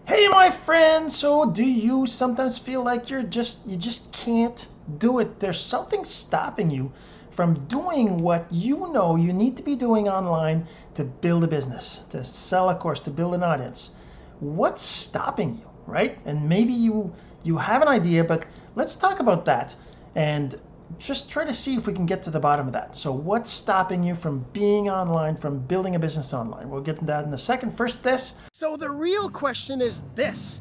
Hey my friend, so do you sometimes feel like you just can't do it? There's something stopping you from doing what you know you need to be doing online to build a business, to sell a course, to build an audience. What's stopping you, right? And maybe you have an idea, but let's talk about that and just try to see if we can get to the bottom of that. So what's stopping you from being online, from building a business online? We'll get into that in a second. First, this. So the real question is this: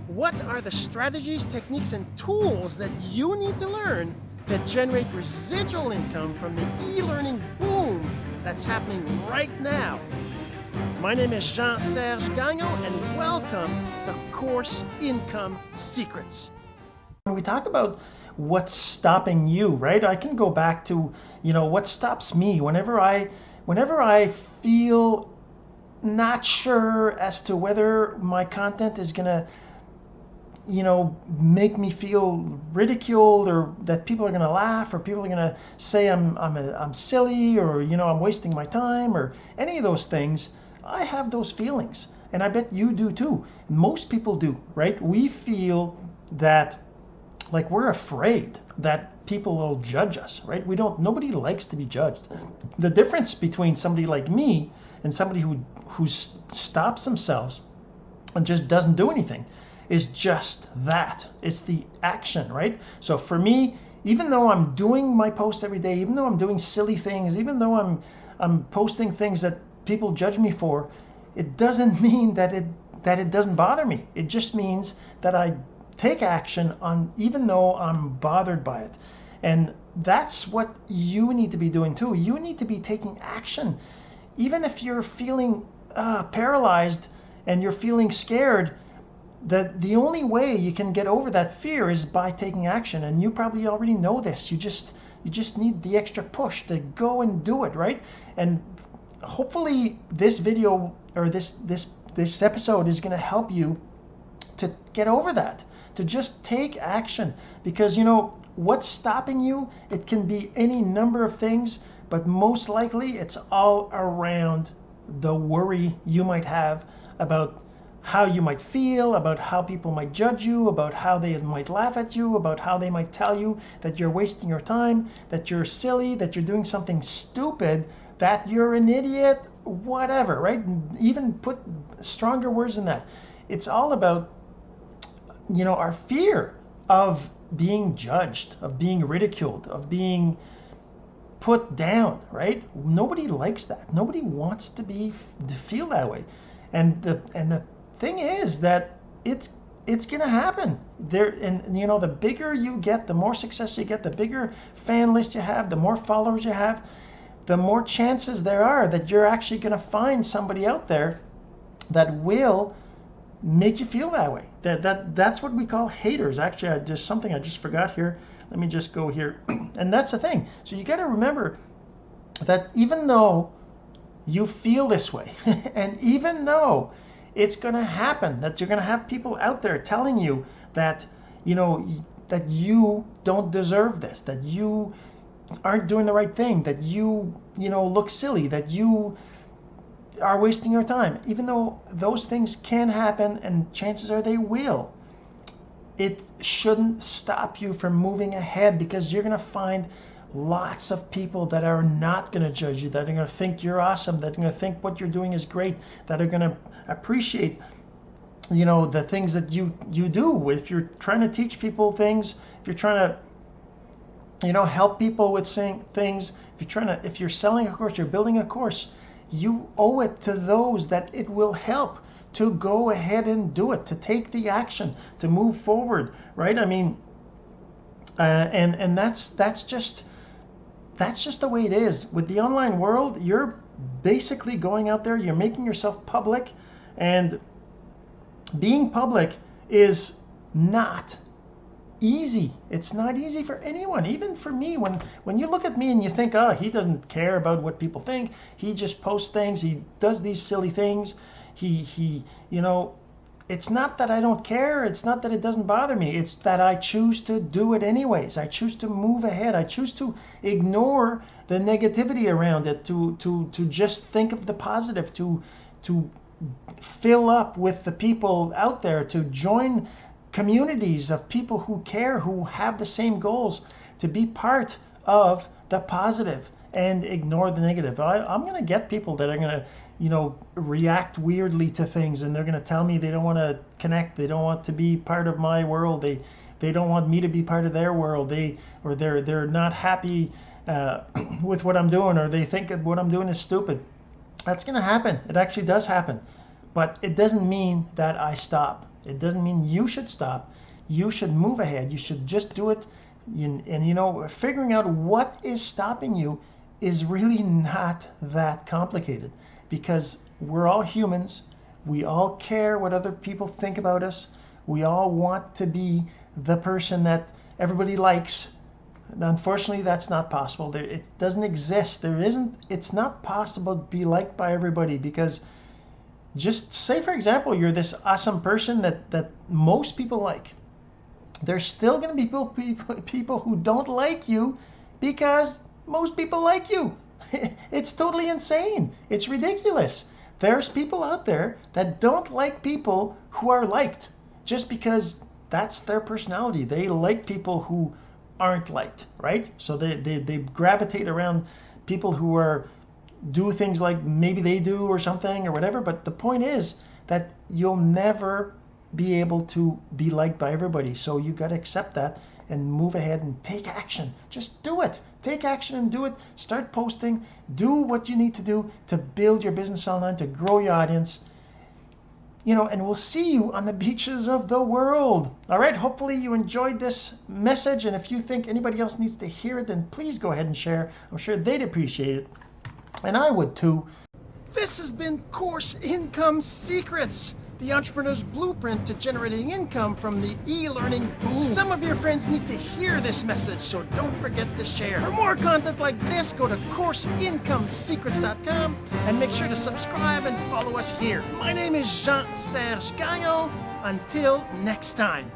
what are the strategies, techniques, and tools that you need to learn to generate residual income from the e-learning boom that's happening right now? My name is Jean-Serge and welcome to Course Income Secrets. When we talk about what's stopping you, right? I can go back to, what stops me whenever I feel not sure as to whether my content is gonna, make me feel ridiculed, or that people are gonna laugh, or people are gonna say I'm silly, or I'm wasting my time, or any of those things. I have those feelings, and I bet you do too. Most people do, right? We feel that, like, we're afraid that people will judge us, right? Nobody likes to be judged. The difference between somebody like me and somebody who stops themselves and just doesn't do anything is just that. It's the action, right? So for me, even though I'm doing my posts every day, even though I'm doing silly things, even though I'm posting things that people judge me for, it doesn't mean that it doesn't bother me. It just means that I take action on, even though I'm bothered by it. And that's what you need to be doing too. You need to be taking action. Even if you're feeling paralyzed and you're feeling scared, the only way you can get over that fear is by taking action. And you probably already know this. You just need the extra push to go and do it, right? And hopefully this video, or this episode, is going to help you to get over that, to just take action. Because what's stopping you, it can be any number of things, but most likely it's all around the worry you might have about how you might feel, about how people might judge you, about how they might laugh at you, about how they might tell you that you're wasting your time, that you're silly, that you're doing something stupid, that you're an idiot, whatever, right? Even put stronger words than that. It's all about our fear of being judged, of being ridiculed, of being put down, right? Nobody likes that. Nobody wants to feel that way. And the thing is that it's gonna happen. The bigger you get, the more success you get, the bigger fan list you have, the more followers you have, the more chances there are that you're actually gonna find somebody out there that will make you feel that way. That's what we call haters. Actually, I just forgot here. Let me just go here. And that's the thing. So you got to remember that even though you feel this way, and even though it's going to happen, that you're going to have people out there telling you that that you don't deserve this, that you aren't doing the right thing, that you look silly, that you are wasting your time, even though those things can happen, and chances are they will, it shouldn't stop you from moving ahead, because you're going to find lots of people that are not going to judge you, that are going to think you're awesome, that are going to think what you're doing is great, that are going to appreciate the things that you do. If you're trying to teach people things, if you're trying to help people with saying things, if you're selling a course, you're building a course, you owe it to those that it will help to go ahead and do it, to take the action, to move forward, right? I mean, and that's just the way it is. With the online world, you're basically going out there, you're making yourself public, and being public is not easy. It's not easy for anyone, even for me. When you look at me and you think, oh, he doesn't care about what people think, he just posts things, he does these silly things, he it's not that I don't care, it's not that it doesn't bother me, it's that I choose to do it anyways. I choose to move ahead. I choose to ignore the negativity around it, to just think of the positive, to fill up with the people out there, to join communities of people who care, who have the same goals, to be part of the positive and ignore the negative. I'm going to get people that are going to, react weirdly to things, and they're going to tell me they don't want to connect, they don't want to be part of my world, they don't want me to be part of their world, they're not happy with what I'm doing, or they think that what I'm doing is stupid. That's going to happen. It actually does happen. But it doesn't mean that I stop. It doesn't mean you should stop. You should move ahead. You should just do it. And figuring out what is stopping you is really not that complicated, because we're all humans. We all care what other people think about us. We all want to be the person that everybody likes. Unfortunately, that's not possible. It doesn't exist. It's not possible to be liked by everybody, because just say, for example, you're this awesome person that most people like. There's still going to be people who don't like you because most people like you. It's totally insane. It's ridiculous. There's people out there that don't like people who are liked just because that's their personality. They like people who aren't liked, right? So they gravitate around people who do things like maybe they do or something or whatever. But the point is that you'll never be able to be liked by everybody. So you got to accept that and move ahead and take action. Just do it. Take action and do it. Start posting. Do what you need to do to build your business online, to grow your audience. And we'll see you on the beaches of the world. All right. Hopefully you enjoyed this message. And if you think anybody else needs to hear it, then please go ahead and share. I'm sure they'd appreciate it. And I would too. This has been Course Income Secrets, the entrepreneur's blueprint to generating income from the e-learning boom. Some of your friends need to hear this message, so don't forget to share. For more content like this, go to CourseIncomeSecrets.com and make sure to subscribe and follow us here. My name is Jean-Serge Gagnon. Until next time.